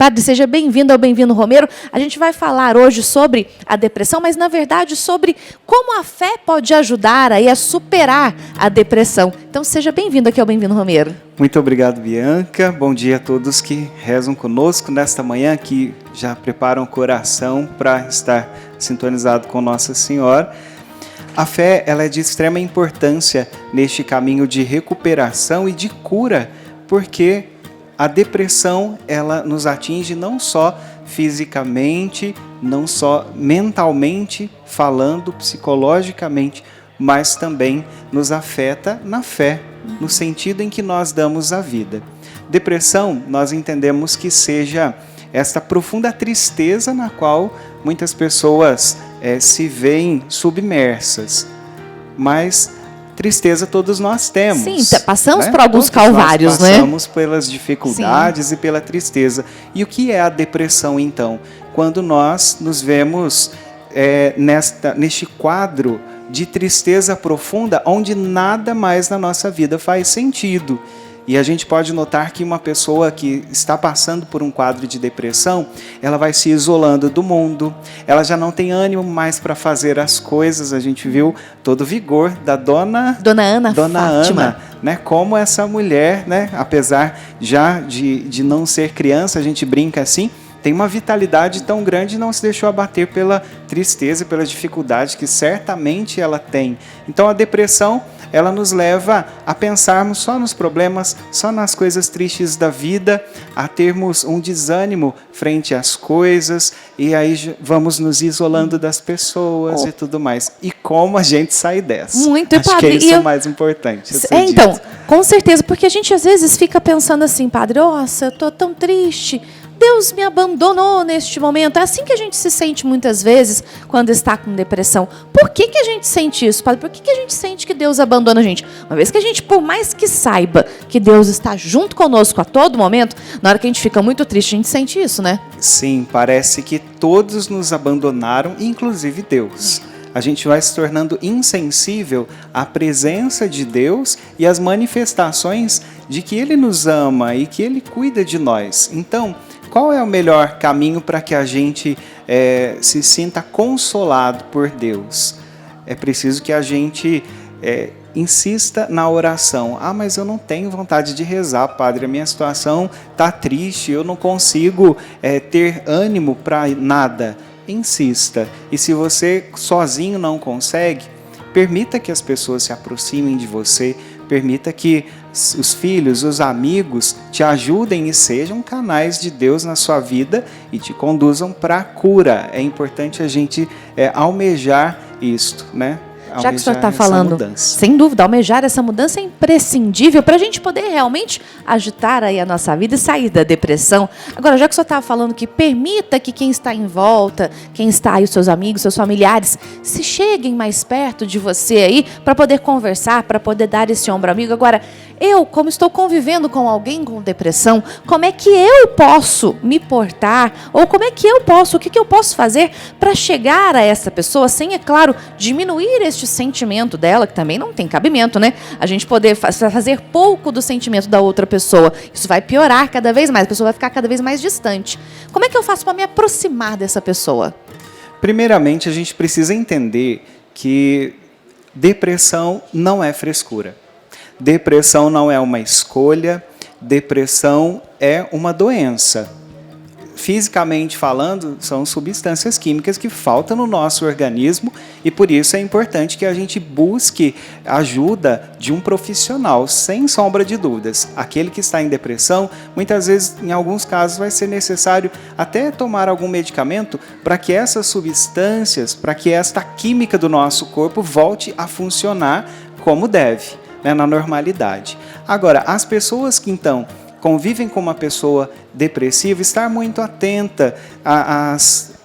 Padre, seja bem-vindo ao Bem-vindo Romero. A gente vai falar hoje sobre a depressão, mas, na verdade, sobre como a fé pode ajudar aí a superar a depressão. Então, seja bem-vindo aqui ao Bem-vindo Romero. Muito obrigado, Bianca. Bom dia a todos que rezam conosco nesta manhã, que já preparam o coração para estar sintonizado com Nossa Senhora. A fé, ela é de extrema importância neste caminho de recuperação e de cura, porque a depressão, ela nos atinge não só fisicamente, não só mentalmente falando, psicologicamente, mas também nos afeta na fé, no sentido em que nós damos a vida. Depressão, nós entendemos que seja esta profunda tristeza na qual muitas pessoas se veem submersas, mas tristeza todos nós temos. Sim, passamos por todos alguns calvários, nós passamos pelas dificuldades Sim. e pela tristeza. E o que é a depressão, então? Quando nós nos vemos neste quadro de tristeza profunda, onde nada mais na nossa vida faz sentido. E a gente pode notar que uma pessoa que está passando por um quadro de depressão, ela vai se isolando do mundo, ela já não tem ânimo mais para fazer as coisas. A gente viu todo o vigor da Dona Ana, né? Como essa mulher, né? Apesar já de não ser criança, a gente brinca assim, tem uma vitalidade tão grande e não se deixou abater pela tristeza e pela dificuldade que certamente ela tem. Então a depressão, ela nos leva a pensarmos só nos problemas, só nas coisas tristes da vida, a termos um desânimo frente às coisas, e aí vamos nos isolando das pessoas e tudo mais. E como a gente sai dessa? Muito, Acho padre, que é isso o mais importante. Então, com certeza, porque a gente às vezes fica pensando assim, padre, nossa, eu estou tão triste, Deus me abandonou neste momento. É assim que a gente se sente muitas vezes quando está com depressão. Por que a gente sente isso, padre? Por que a gente sente que Deus abandona a gente? Uma vez que a gente, por mais que saiba que Deus está junto conosco a todo momento, na hora que a gente fica muito triste, a gente sente isso, né? Sim, parece que todos nos abandonaram, inclusive Deus. A gente vai se tornando insensível à presença de Deus e às manifestações de que Ele nos ama e que Ele cuida de nós. Então, qual é o melhor caminho para que a gente se sinta consolado por Deus? É preciso que a gente insista na oração. Ah, mas eu não tenho vontade de rezar, padre. A minha situação está triste, eu não consigo ter ânimo para nada. Insista. E se você sozinho não consegue, permita que as pessoas se aproximem de você, permita que os filhos, os amigos te ajudem e sejam canais de Deus na sua vida e te conduzam para a cura. É importante a gente almejar isto, né? Já que o senhor está falando, sem dúvida, almejar essa mudança é imprescindível para a gente poder realmente agitar aí a nossa vida e sair da depressão. Agora, já que o senhor estava falando que permita que quem está em volta, quem está aí, os seus amigos, seus familiares, se cheguem mais perto de você aí para poder conversar, para poder dar esse ombro amigo. Agora, eu, como estou convivendo com alguém com depressão, como é que eu posso me portar? Ou como é que eu posso, o que eu posso fazer para chegar a essa pessoa sem, é claro, diminuir este sentimento dela, que também não tem cabimento, né? A gente poder fazer pouco do sentimento da outra pessoa. Isso vai piorar cada vez mais, a pessoa vai ficar cada vez mais distante. Como é que eu faço para me aproximar dessa pessoa? Primeiramente, a gente precisa entender que depressão não é frescura. Depressão não é uma escolha, depressão é uma doença. Fisicamente falando, são substâncias químicas que faltam no nosso organismo e por isso é importante que a gente busque ajuda de um profissional, sem sombra de dúvidas. Aquele que está em depressão, muitas vezes, em alguns casos, vai ser necessário até tomar algum medicamento para que essas substâncias, para que esta química do nosso corpo volte a funcionar como deve, né, na normalidade. Agora, as pessoas que então convivem com uma pessoa depressiva, estar muito atenta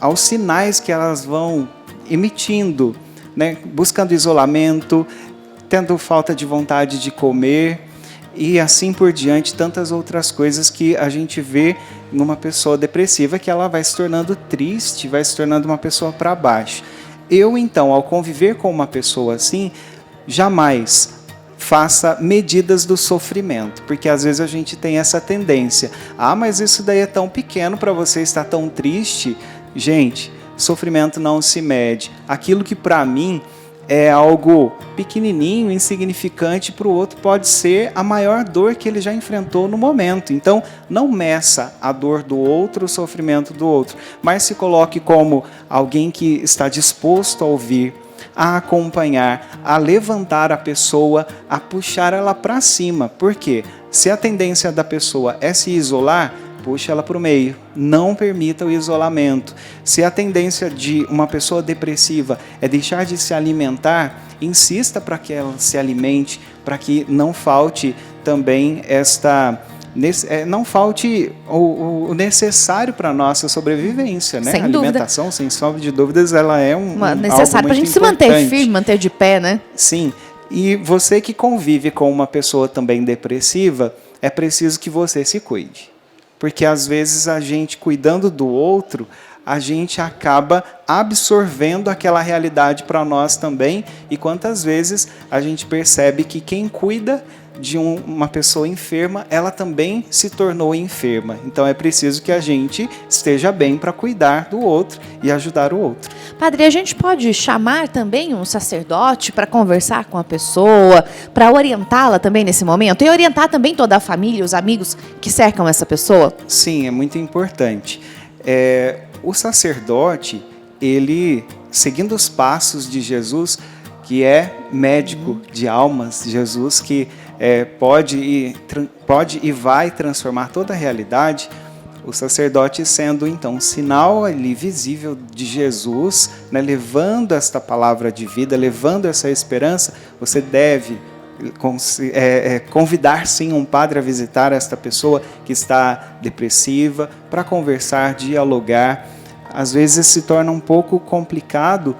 aos sinais que elas vão emitindo, né? Buscando isolamento, tendo falta de vontade de comer e assim por diante, tantas outras coisas que a gente vê numa pessoa depressiva, que ela vai se tornando triste, vai se tornando uma pessoa para baixo. Eu, então, ao conviver com uma pessoa assim, jamais faça medidas do sofrimento, porque às vezes a gente tem essa tendência, mas isso daí é tão pequeno para você estar tão triste. Gente, sofrimento não se mede. Aquilo que para mim é algo pequenininho, insignificante, para o outro pode ser a maior dor que ele já enfrentou no momento. Então, não meça a dor do outro, o sofrimento do outro, mas se coloque como alguém que está disposto a ouvir, a acompanhar, a levantar a pessoa, a puxar ela para cima. Por quê? Se a tendência da pessoa é se isolar, puxa ela para o meio, não permita o isolamento. Se a tendência de uma pessoa depressiva é deixar de se alimentar, insista para que ela se alimente, para que não falte também não falte o necessário para a nossa sobrevivência, né? Sem a alimentação, dúvida. Sem sombra de dúvidas, ela é necessário para a gente se manter firme, manter de pé, né? Sim. E você que convive com uma pessoa também depressiva, é preciso que você se cuide. Porque às vezes a gente, cuidando do outro, a gente acaba absorvendo aquela realidade para nós também. E quantas vezes a gente percebe que quem cuida de uma pessoa enferma, ela também se tornou enferma. Então é preciso que a gente esteja bem para cuidar do outro e ajudar o outro. Padre, a gente pode chamar também um sacerdote para conversar com a pessoa, para orientá-la também nesse momento? E orientar também toda a família, os amigos que cercam essa pessoa? Sim, é muito importante. O sacerdote, ele, seguindo os passos de Jesus, que é médico de almas, Jesus que pode e vai transformar toda a realidade, o sacerdote sendo então um sinal ali visível de Jesus, né, levando esta palavra de vida, levando essa esperança, você deve convidar sim um padre a visitar esta pessoa que está depressiva, para conversar, dialogar. Às vezes se torna um pouco complicado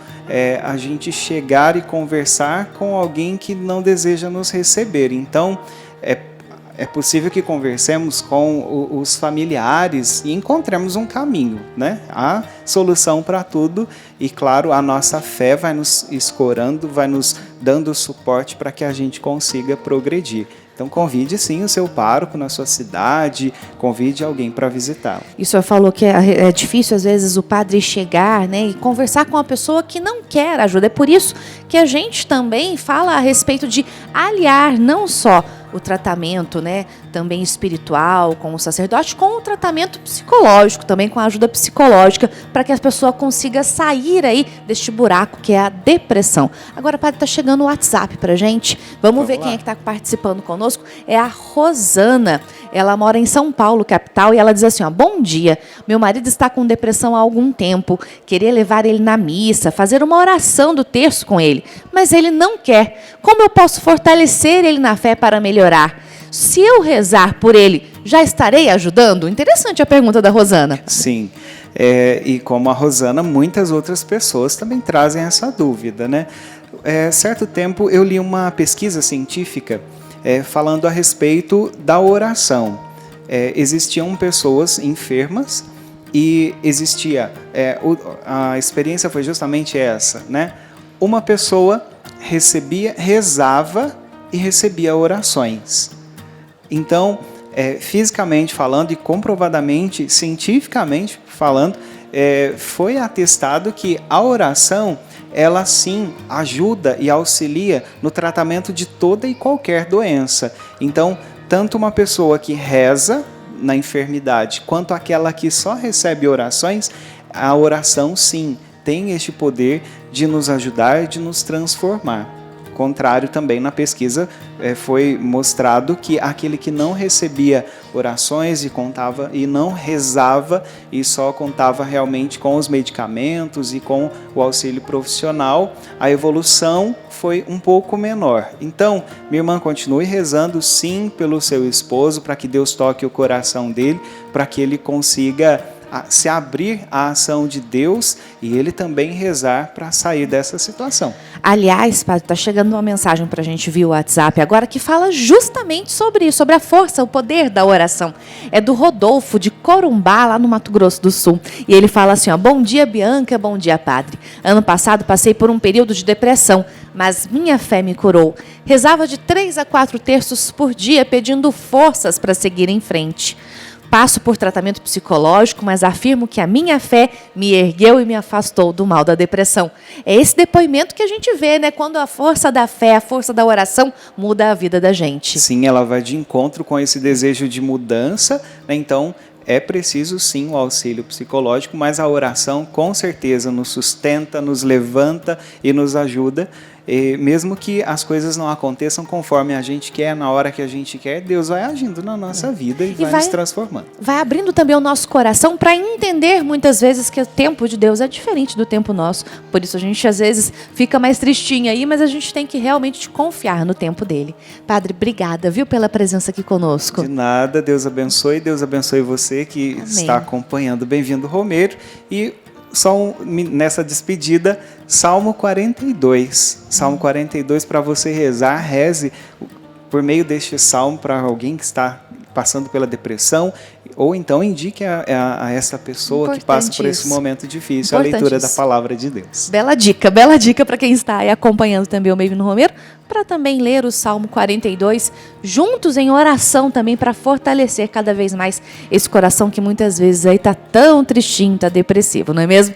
a gente chegar e conversar com alguém que não deseja nos receber. Então, é possível que conversemos com os familiares e encontremos um caminho, né? Há solução para tudo e, claro, a nossa fé vai nos escorando, vai nos dando suporte para que a gente consiga progredir. Então, convide sim o seu pároco na sua cidade, convide alguém para visitá-lo. E o senhor falou que é difícil, às vezes, o padre chegar, né, e conversar com uma pessoa que não quer ajuda. É por isso que a gente também fala a respeito de aliar não só o tratamento, né, também espiritual com o sacerdote, com o tratamento psicológico, também com a ajuda psicológica, para que a pessoa consiga sair aí deste buraco que é a depressão. Agora, padre, está chegando o WhatsApp para a gente. Vamos ver quem é que está participando conosco. É a Rosana. Ela mora em São Paulo, capital, e ela diz assim, bom dia, meu marido está com depressão há algum tempo, queria levar ele na missa, fazer uma oração do terço com ele, mas ele não quer. Como eu posso fortalecer ele na fé para melhorar? Se eu rezar por ele, já estarei ajudando? Interessante a pergunta da Rosana. Sim, e como a Rosana, muitas outras pessoas também trazem essa dúvida, né? Certo tempo eu li uma pesquisa científica falando a respeito da oração. Existiam pessoas enfermas e existia, a experiência foi justamente essa, né? Uma pessoa rezava e recebia orações. Então, fisicamente falando e comprovadamente, cientificamente falando, foi atestado que a oração, ela sim ajuda e auxilia no tratamento de toda e qualquer doença. Então, tanto uma pessoa que reza na enfermidade, quanto aquela que só recebe orações, a oração sim tem este poder de nos ajudar, de nos transformar. Contrário também na pesquisa foi mostrado que aquele que não recebia orações e não rezava e só contava realmente com os medicamentos e com o auxílio profissional, a evolução foi um pouco menor. Então, minha irmã, continue rezando sim pelo seu esposo, para que Deus toque o coração dele, para que ele consiga se abrir à ação de Deus e ele também rezar para sair dessa situação. Aliás, padre, está chegando uma mensagem para a gente via WhatsApp agora que fala justamente sobre isso, sobre a força, o poder da oração. É do Rodolfo, de Corumbá, lá no Mato Grosso do Sul. E ele fala assim, ó, bom dia, Bianca, bom dia, padre. Ano passado passei por um período de depressão, mas minha fé me curou. Rezava de 3 a 4 terços por dia, pedindo forças para seguir em frente. Passo por tratamento psicológico, mas afirmo que a minha fé me ergueu e me afastou do mal da depressão. É esse depoimento que a gente vê, né? Quando a força da fé, a força da oração muda a vida da gente. Sim, ela vai de encontro com esse desejo de mudança, né? Então, é preciso sim o auxílio psicológico, mas a oração com certeza nos sustenta, nos levanta e nos ajuda. E mesmo que as coisas não aconteçam conforme a gente quer, na hora que a gente quer, Deus vai agindo na nossa vida e vai nos transformando. Vai abrindo também o nosso coração para entender muitas vezes que o tempo de Deus é diferente do tempo nosso. Por isso a gente às vezes fica mais tristinho aí, mas a gente tem que realmente confiar no tempo dele. Padre, obrigada, viu, pela presença aqui conosco. De nada, Deus abençoe você que Amém. Está acompanhando. Bem-vindo, Romero. E só nessa despedida, Salmo 42. Salmo 42 para você rezar, reze por meio deste salmo para alguém que está passando pela depressão, ou então indique a essa pessoa que passa por esse momento difícil a leitura da palavra de Deus. Bela dica para quem está aí acompanhando também o Bem-vindo Romero, para também ler o Salmo 42, juntos em oração também, para fortalecer cada vez mais esse coração que muitas vezes aí está tão tristinho, está depressivo, não é mesmo?